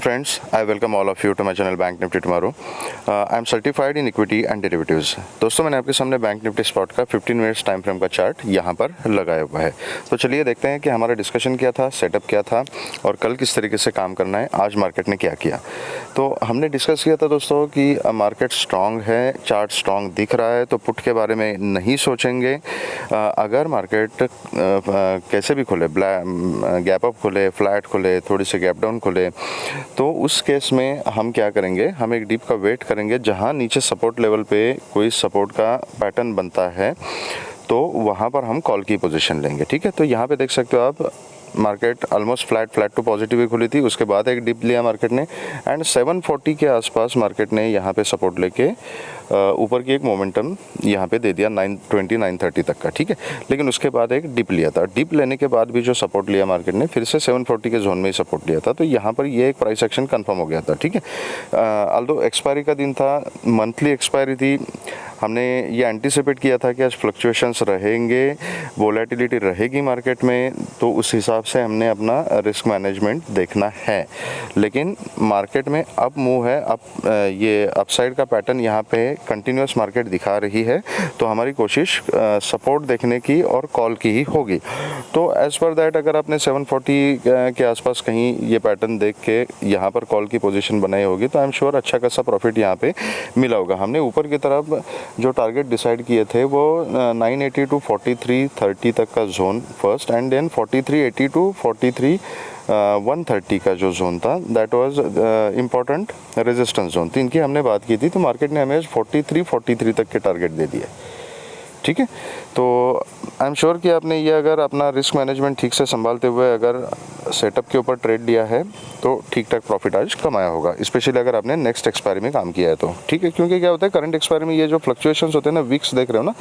Friends, I welcome all of you to my channel Bank Nifty Tomorrow. I am certified in equity and derivatives. दोस्तों मैंने आपके सामने bank Nifty spot का 15 minutes time frame का chart यहाँ पर लगाया हुआ है। तो चलिए देखते हैं कि हमारा डिस्कशन क्या था, सेटअप क्या था और कल किस तरीके से काम करना है, आज मार्केट ने क्या किया। तो हमने डिस्कस किया था दोस्तों कि मार्केट स्ट्रॉन्ग है, चार्ट स्ट्रॉन्ग दिख रहा है तो पुट के बारे में नहीं सोचेंगे। अगर मार्केट कैसे भी खुले, गैप अप खुले, फ्लैट खुले, थोड़ी सी गैप डाउन खुले, तो उस केस में हम क्या करेंगे, हम एक डीप का वेट करेंगे। जहां नीचे सपोर्ट लेवल पे कोई सपोर्ट का पैटर्न बनता है तो वहां पर हम कॉल की पोजीशन लेंगे। ठीक है, तो यहाँ पे देख सकते हो आप, market almost flat to positive ही खुली थी, उसके बाद एक डिप लिया मार्केट ने एंड 740 के आसपास मार्केट ने यहाँ पे सपोर्ट लेके ऊपर की एक मोमेंटम यहाँ पे दे दिया 920 930 तक का। ठीक है, लेकिन उसके बाद एक डिप लिया था। डिप लेने के बाद भी जो सपोर्ट लिया मार्केट ने, फिर से 740 के जोन में ही सपोर्ट लिया था, तो यहाँ पर ये एक प्राइस एक्शन कंफर्म हो गया था। ठीक है, ऑल्दो एक्सपायरी का दिन था, मंथली एक्सपायरी थी, हमने ये एंटिसिपेट किया था कि आज फ्लक्चुएशंस रहेंगे, वोलेटिलिटी रहेगी मार्केट में, तो उस हिसाब से हमने अपना रिस्क मैनेजमेंट देखना है। लेकिन मार्केट में अप मूव है, ये अपसाइड का पैटर्न यहाँ पे कंटिन्यूस मार्केट दिखा रही है, तो हमारी कोशिश सपोर्ट देखने की और कॉल की ही होगी। तो एज पर दैट अगर आपने 740 के आसपास कहीं ये पैटर्न देख के यहाँ पर कॉल की पोजीशन बनाई होगी तो आई एम श्योर अच्छा खासा प्रॉफिट यहाँ पे मिला होगा। हमने ऊपर की तरफ जो टारगेट डिसाइड किए थे वो 980 टू 4330 तक का zone first, and then 4380 to 130 का जो जोन था, that was important resistance zone. तो इनकी हमने बात की थी, तो मार्केट ने हमें 43 तक के टारगेट दे दिए। ठीक है, तो आई एम श्योर कि आपने ये अगर अपना रिस्क मैनेजमेंट ठीक से संभालते हुए अगर सेटअप के ऊपर ट्रेड लिया है तो ठीक ठाक प्रॉफिट आज कमाया होगा, स्पेशली अगर आपने नेक्स्ट एक्सपायरी में काम किया है तो। ठीक है, क्योंकि क्या होता है करंट एक्सपायरी में ये जो फ्लक्चुएशंस होते हैं ना, वीक्स देख रहे हो ना,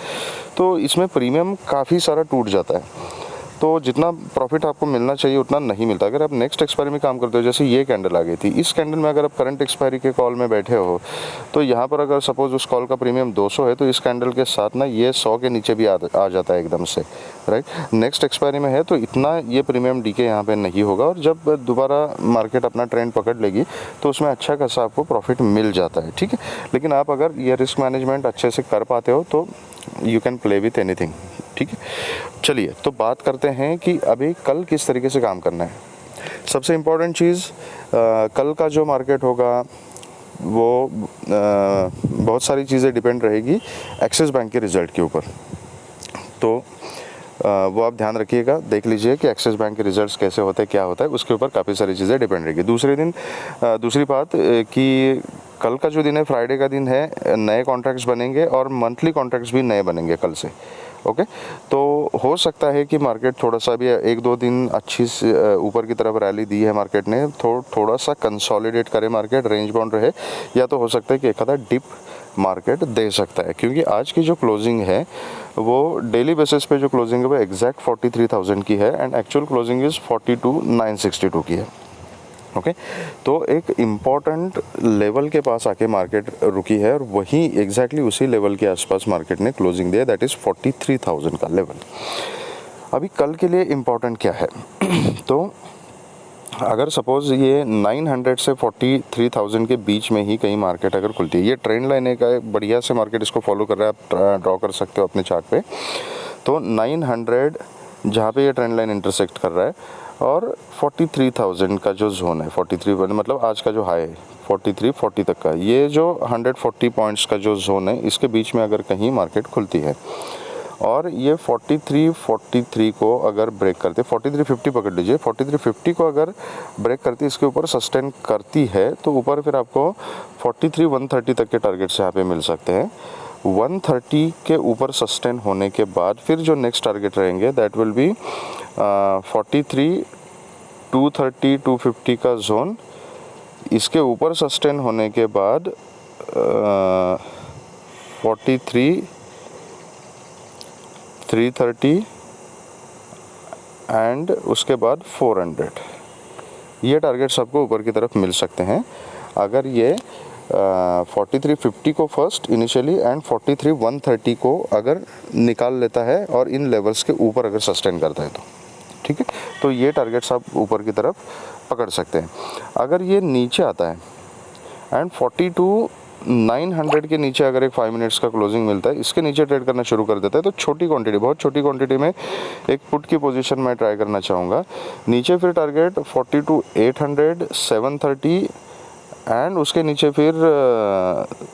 तो इसमें प्रीमियम काफ़ी सारा टूट जाता है, तो जितना प्रॉफिट आपको मिलना चाहिए उतना नहीं मिलता। अगर आप नेक्स्ट एक्सपायरी में काम करते हो, जैसे ये कैंडल आ गई थी, इस कैंडल में अगर आप करंट एक्सपायरी के कॉल में बैठे हो तो यहाँ पर अगर सपोज उस कॉल का प्रीमियम 200 है तो इस कैंडल के साथ ना ये 100 के नीचे भी आ जाता है एकदम से, राइट। नेक्स्ट एक्सपायरी में है तो इतना ये प्रीमियम डीके यहाँ पे नहीं होगा, और जब दोबारा मार्केट अपना ट्रेंड पकड़ लेगी तो उसमें अच्छा खासा आपको प्रॉफिट मिल जाता है। ठीक है, लेकिन आप अगर ये रिस्क मैनेजमेंट अच्छे से कर पाते हो तो you can play with anything. ठीक है, चलिए तो बात करते हैं कि अभी कल किस तरीके से काम करना है। सबसे इम्पोर्टेंट चीज़, कल का जो मार्केट होगा वो बहुत सारी चीज़ें डिपेंड रहेगी एक्सिस बैंक के रिज़ल्ट के ऊपर, तो वो आप ध्यान रखिएगा, देख लीजिए कि एक्सिस बैंक के रिजल्ट्स कैसे होते हैं, क्या होता है, उसके ऊपर काफ़ी सारी चीज़ें डिपेंड रहेगी। दूसरी बात कि कल का जो दिन है, फ्राइडे का दिन है, नए कॉन्ट्रैक्ट्स बनेंगे और मंथली कॉन्ट्रैक्ट्स भी नए बनेंगे कल से। ओके, तो हो सकता है कि मार्केट थोड़ा सा भी 1-2 दिन अच्छी ऊपर की तरफ रैली दी है मार्केट ने, थोड़ा सा कंसोलिडेट करे मार्केट, रेंज बाउंड रहे, या तो हो सकता है कि एक आधा डिप मार्केट दे सकता है, क्योंकि आज की जो क्लोजिंग है वो डेली बेसिस पे जो क्लोजिंग है वो एग्जैक्ट 43,000 की है एंड एक्चुअल क्लोजिंग इज़ 42,962 की है। ओके, तो एक इम्पॉर्टेंट लेवल के पास आके मार्केट रुकी है और वही एग्जैक्टली उसी लेवल के आसपास मार्केट ने क्लोजिंग दिया, दैट इज़ 43,000 का लेवल। अभी कल के लिए इम्पॉर्टेंट क्या है तो अगर सपोज़ ये 900 से 43,000 के बीच में ही कहीं मार्केट अगर खुलती है, ये ट्रेंड लाइन है का बढ़िया से मार्केट इसको फॉलो कर रहा है, आप ड्रॉ कर सकते हो अपने चार्ट पे। तो 900 जहाँ पे ये ट्रेंड लाइन इंटरसेक्ट कर रहा है और 43,000 का जो जोन है, 43 मतलब आज का जो हाई है 4340 तक का, ये जो 140 पॉइंट्स का जो जोन है, इसके बीच में अगर कहीं मार्केट खुलती है और ये 4343 को अगर ब्रेक करते, 4350 पकड़ लीजिए, 4350 को अगर ब्रेक करती, इसके ऊपर सस्टेन करती है तो ऊपर फिर आपको 43,130 तक के टारगेट्स यहाँ पे मिल सकते हैं। 130 के ऊपर सस्टेन होने के बाद फिर जो नेक्स्ट टारगेट रहेंगे दैट विल बी 43,230 250 का जोन, इसके ऊपर सस्टेन होने के बाद 43,330 एंड उसके बाद 400, ये टारगेट्स आपको ऊपर की तरफ मिल सकते हैं अगर ये 4350 को फर्स्ट इनिशियली एंड 43,130 को अगर निकाल लेता है और इन लेवल्स के ऊपर अगर सस्टेन करता है तो। ठीक है, तो ये टारगेट्स आप ऊपर की तरफ पकड़ सकते हैं। अगर ये नीचे आता है एंड 42,900 के नीचे अगर एक 5 मिनट्स का क्लोजिंग मिलता है, इसके नीचे ट्रेड करना शुरू कर देता है, तो छोटी क्वांटिटी, बहुत छोटी क्वांटिटी में एक पुट की पोजीशन मैं ट्राई करना चाहूँगा। नीचे फिर टारगेट 42,800, 730 एंड उसके नीचे फिर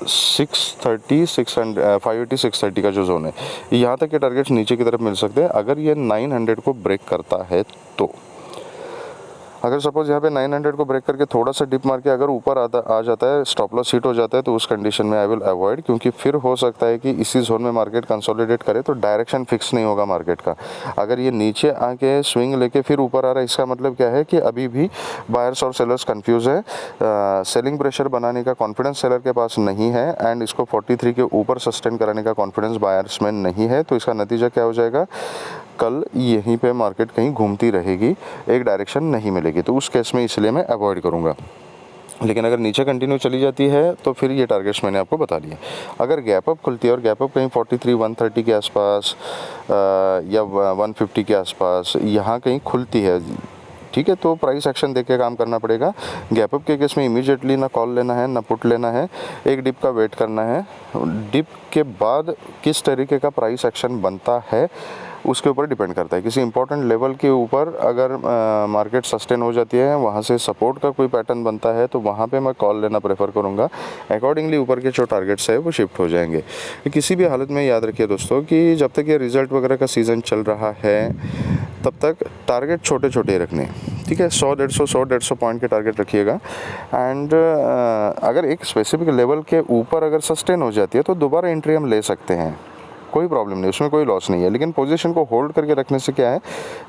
630, 600, 580, 630 का जो जोन है, यहाँ तक के टारगेट्स नीचे की तरफ मिल सकते हैं अगर ये 900 को ब्रेक करता है तो। अगर सपोज यहाँ पे 900 को ब्रेक करके थोड़ा सा डिप मार के अगर ऊपर आ जाता है, स्टॉप लॉस हिट हो जाता है, तो उस कंडीशन में आई विल अवॉइड, क्योंकि फिर हो सकता है कि इसी जोन में मार्केट कंसोलिडेट करे तो डायरेक्शन फिक्स नहीं होगा मार्केट का। अगर ये नीचे आके स्विंग लेके फिर ऊपर आ रहा है, इसका मतलब क्या है कि अभी भी बायर्स और सेलर्स कन्फ्यूज है, सेलिंग प्रेशर बनाने का कॉन्फिडेंस सेलर के पास नहीं है एंड इसको 43 के ऊपर सस्टेन कराने का कॉन्फिडेंस बायर्स में नहीं है। तो इसका नतीजा क्या हो जाएगा, कल यहीं पे मार्केट कहीं घूमती रहेगी, एक डायरेक्शन नहीं मिलेगी, तो उस केस में इसलिए मैं अवॉइड करूँगा। लेकिन अगर नीचे कंटिन्यू चली जाती है तो फिर ये टारगेट्स मैंने आपको बता दिए। अगर गैप अप खुलती है और गैप अप कहीं 43, 130 के आसपास या 150 के आसपास यहाँ कहीं खुलती है, ठीक है, तो प्राइस एक्शन देख के काम करना पड़ेगा। गैप अप के केस में इमीडिएटली ना कॉल लेना है ना पुट लेना है, एक डिप का वेट करना है। डिप के बाद किस तरीके का प्राइस एक्शन बनता है उसके ऊपर डिपेंड करता है। किसी इंपॉर्टेंट लेवल के ऊपर अगर मार्केट सस्टेन हो जाती है, वहाँ से सपोर्ट का कोई पैटर्न बनता है, तो वहाँ पे मैं कॉल लेना प्रेफर करूँगा। अकॉर्डिंगली ऊपर के जो टारगेट्स है वो शिफ्ट हो जाएंगे। किसी भी हालत में याद रखिए दोस्तों कि जब तक ये रिजल्ट वगैरह का सीज़न चल रहा है तब तक टारगेट छोटे छोटे रखने, ठीक है, 100-150 पॉइंट के टारगेट रखिएगा। एंड अगर एक स्पेसिफिक लेवल के ऊपर अगर सस्टेन हो जाती है तो दोबारा एंट्री हम ले सकते हैं, कोई प्रॉब्लम नहीं, उसमें कोई लॉस नहीं है। लेकिन पोजीशन को होल्ड करके रखने से क्या है,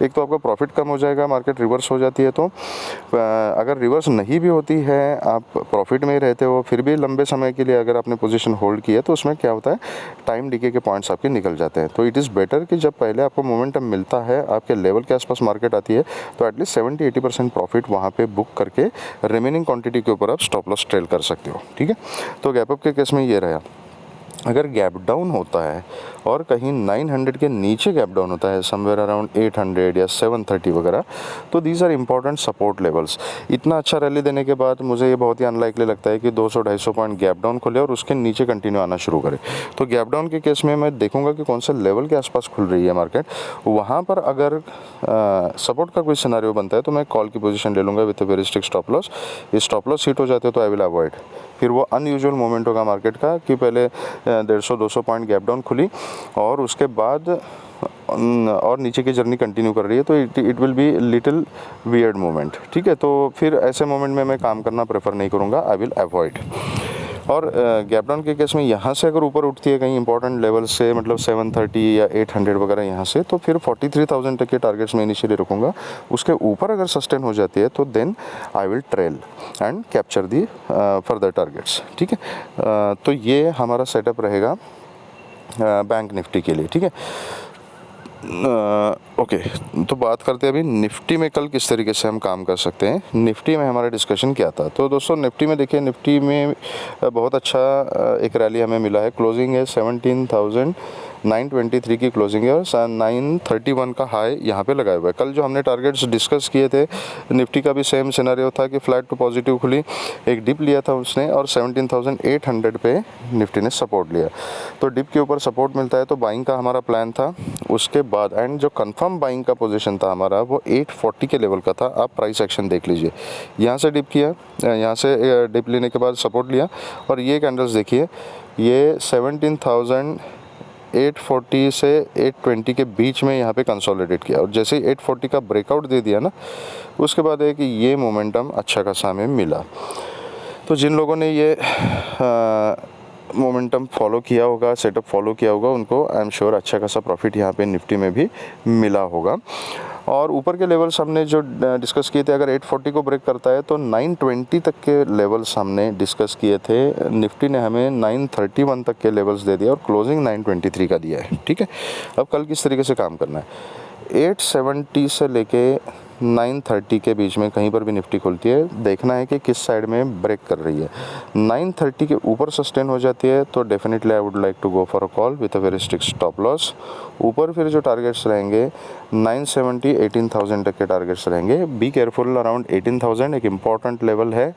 एक तो आपका प्रॉफिट कम हो जाएगा, मार्केट रिवर्स हो जाती है तो अगर रिवर्स नहीं भी होती है, आप प्रॉफिट में ही रहते हो, फिर भी लंबे समय के लिए अगर आपने पोजीशन होल्ड की है तो उसमें क्या होता है, टाइम डिके के पॉइंट्स आपके निकल जाते हैं। तो इट इज़ बेटर कि जब पहले आपको मोमेंटम मिलता है, आपके लेवल के आसपास मार्केट आती है, तो एटलीस्ट 70-80% प्रॉफिट वहाँ पर बुक करके रिमेनिंग क्वान्टिटी के ऊपर आप स्टॉप लॉस ट्रेल कर सकते हो, ठीक है। तो गैप अप के केस में ये रहा। अगर गैप डाउन होता है और कहीं 900 के नीचे गैप डाउन होता है, समवेयर अराउंड 800 या 730 वगैरह, तो these are important support levels. इतना अच्छा रैली देने के बाद मुझे ये बहुत ही अनलाइकली लगता है कि 200-250 पॉइंट गैप डाउन खुले और उसके नीचे कंटिन्यू आना शुरू करे। तो गैप डाउन के केस में मैं देखूंगा कि कौन से लेवल के आसपास खुल रही है मार्केट, वहाँ पर अगर सपोर्ट का कोई सिनारियो बनता है तो मैं कॉल की पोजीशन ले लूँगा with a very strict stop loss. ये स्टॉप लॉस हिट हो जाते हैं तो आई विल अवॉइड। फिर वो अनयूजुअल मोमेंट होगा मार्केट का कि पहले 150-200 पॉइंट गैप डाउन खुली और उसके बाद और नीचे की जर्नी कंटिन्यू कर रही है, तो it will be little weird moment, ठीक है। तो फिर ऐसे मोमेंट में मैं काम करना प्रेफर नहीं करूँगा, आई विल अवॉइड। और गैप डाउन के केस में यहाँ से अगर ऊपर उठती है कहीं इंपॉर्टेंट लेवल से, मतलब 730 या 800 वगैरह यहाँ से, तो फिर 43,000 तक के टारगेट्स में इनिशियली रखूँगा। उसके ऊपर अगर सस्टेन हो जाती है तो then I will trail and capture the further targets, ठीक है। तो ये हमारा सेटअप रहेगा बैंक निफ्टी के लिए, ठीक है। ओके, तो बात करते हैं अभी निफ्टी में कल किस तरीके से हम काम कर सकते हैं। निफ्टी में हमारा डिस्कशन क्या था, तो दोस्तों निफ्टी में देखिए, निफ्टी में बहुत अच्छा एक रैली हमें मिला है। क्लोजिंग है 17,923 की क्लोजिंग है और 931 का हाई यहाँ पे लगाया हुआ है। कल जो हमने टारगेट्स डिस्कस किए थे, निफ्टी का भी सेम सिनेरियो था कि फ्लैट टू पॉजिटिव खुली, एक डिप लिया था उसने और 17,800 पे निफ्टी ने सपोर्ट लिया। तो डिप के ऊपर सपोर्ट मिलता है तो बाइंग का हमारा प्लान था। उसके बाद एंड जो कंफर्म बाइंग का पोजीशन था हमारा वो 840 के लेवल का था। आप प्राइस एक्शन देख लीजिए, यहाँ से डिप किया, यहाँ से डिप लेने के बाद सपोर्ट लिया और ये कैंडल्स देखिए, ये 17,840 से 820 के बीच में यहाँ पे कंसोलिडेट किया और जैसे ही 840 का ब्रेकआउट दे दिया ना, उसके बाद है कि ये मोमेंटम अच्छा खासा हमें मिला। तो जिन लोगों ने ये मोमेंटम फॉलो किया होगा, सेटअप फॉलो किया होगा, उनको आई एम श्योर अच्छा खासा प्रॉफिट यहाँ पे निफ्टी में भी मिला होगा। और ऊपर के लेवल्स हमने जो डिस्कस किए थे, अगर 840 को ब्रेक करता है तो 920 तक के लेवल्स हमने डिस्कस किए थे। निफ्टी ने हमें 931 तक के लेवल्स दे दिया और क्लोजिंग 923 का दिया है, ठीक है। अब कल किस तरीके से काम करना है, 870 से लेके 9:30 के बीच में कहीं पर भी निफ्टी खुलती है, देखना है कि किस साइड में ब्रेक कर रही है। 9:30 के ऊपर सस्टेन हो जाती है तो definitely I would like to go for a call with a very strict stop loss. ऊपर फिर जो टारगेट्स रहेंगे 970 18,000 तक के टारगेट्स रहेंगे। बी केयरफुल, अराउंड 18,000 एक इम्पॉर्टेंट लेवल है,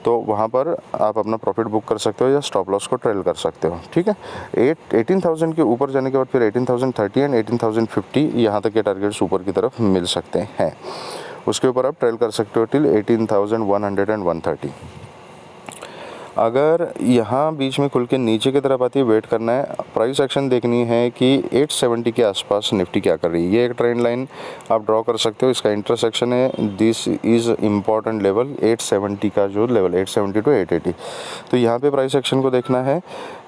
तो वहाँ पर आप अपना प्रॉफिट बुक कर सकते हो या स्टॉप लॉस को ट्रेल कर सकते हो। ठीक है, 18,000 के ऊपर जाने के बाद फिर 18,030 एंड 18,050 यहाँ तक के टारगेट्स ऊपर की तरफ मिल सकते हैं। उसके ऊपर आप ट्रेल कर सकते हो टिल 18,100 एंड 130। अगर यहाँ बीच में खुल के नीचे की तरफ आती है, वेट करना है, प्राइस एक्शन देखनी है कि 870 के आसपास निफ्टी क्या कर रही है। ये एक ट्रेंड लाइन आप ड्रॉ कर सकते हो, इसका इंटरसेक्शन है, दिस इज़ इम्पॉर्टेंट लेवल 870 का जो लेवल 870 टू 880। तो यहाँ पे प्राइस एक्शन को देखना है,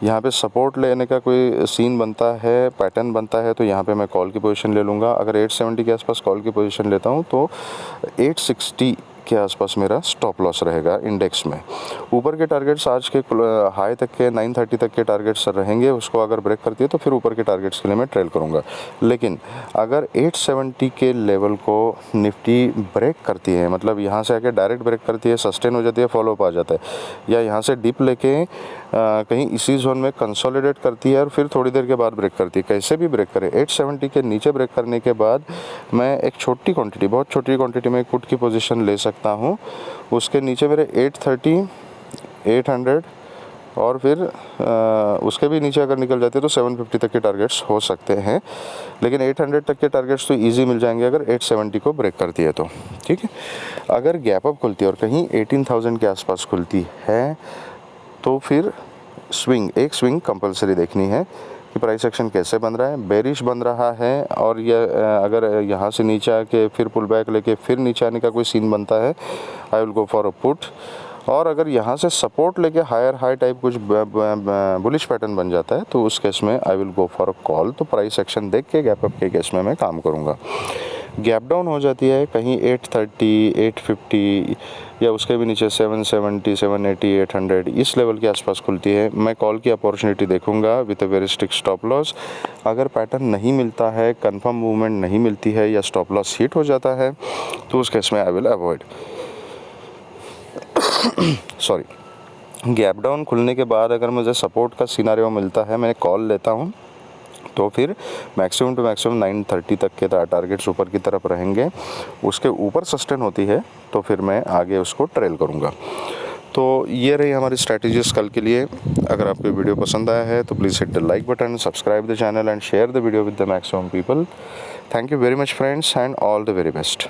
यहाँ पे सपोर्ट लेने का कोई सीन बनता है, पैटर्न बनता है, तो यहाँ पे मैं कॉल की पोजीशन ले लूँगा। अगर 870 के आसपास कॉल की पोजीशन लेता हूँ तो 860 के आसपास मेरा स्टॉप लॉस रहेगा इंडेक्स में। ऊपर के टारगेट्स आज के हाई तक के 930 तक के टारगेट्स रहेंगे, उसको अगर ब्रेक करती है तो फिर ऊपर के टारगेट्स के लिए मैं ट्रेल करूंगा। लेकिन अगर 870 के लेवल को निफ्टी ब्रेक करती है, मतलब यहाँ से आके डायरेक्ट ब्रेक करती है, सस्टेन हो जाती है, फॉलो अप आ जाता है, या यहाँ से डिप लेके कहीं इसी जोन में कंसोलिडेट करती है और फिर थोड़ी देर के बाद ब्रेक करती है, कैसे भी ब्रेक करे, 870 के नीचे ब्रेक करने के बाद मैं एक छोटी क्वांटिटी, बहुत छोटी क्वांटिटी में पुट की पोजीशन ले सकता हूँ। उसके नीचे मेरे 830, 800 और फिर उसके भी नीचे अगर निकल जाते हैं तो 750 तक के टारगेट्स हो सकते हैं, लेकिन 800 तक के टारगेट्स तो इजी मिल जाएंगे अगर 870 को ब्रेक करती है तो। ठीक है, अगर गैप अप खुलती है और कहीं 18,000 के आसपास खुलती है तो फिर एक स्विंग कंपलसरी देखनी है कि प्राइस एक्शन कैसे बन रहा है, बेरिश बन रहा है, और ये अगर यहाँ से नीचे आके फिर पुल बैक लेके फिर नीचे आने का कोई सीन बनता है, I will go for a put. और अगर यहाँ से सपोर्ट लेके हायर हाई टाइप कुछ बुलिश पैटर्न बन जाता है तो उस केस में I will go for a call. तो प्राइस एक्शन देख के गैप अप के केस में मैं काम करूँगा। गैप डाउन हो जाती है कहीं 830, 850 या उसके भी नीचे 770, 780, 800 इस लेवल के आसपास खुलती है, मैं कॉल की अपॉर्चुनिटी देखूंगा with a very strict stop loss. अगर पैटर्न नहीं मिलता है, कंफर्म मूवमेंट नहीं मिलती है या स्टॉप लॉस हिट हो जाता है तो उस केस में I will avoid. Sorry, gap down खुलने के बाद अगर मुझे सपोर्ट का सिनारियो मिलता है, मैं कॉल लेता हूँ, तो फिर मैक्सिमम टू मैक्सिमम 930 तक के टारगेट्स ऊपर की तरफ रहेंगे। उसके ऊपर सस्टेन होती है तो फिर मैं आगे उसको ट्रेल करूँगा। तो ये रही हमारी स्ट्रैटेजीज कल के लिए। अगर आपको वीडियो पसंद आया है तो please hit the like button, subscribe the channel and share the video with the maximum people. Thank you very much friends and all the very best.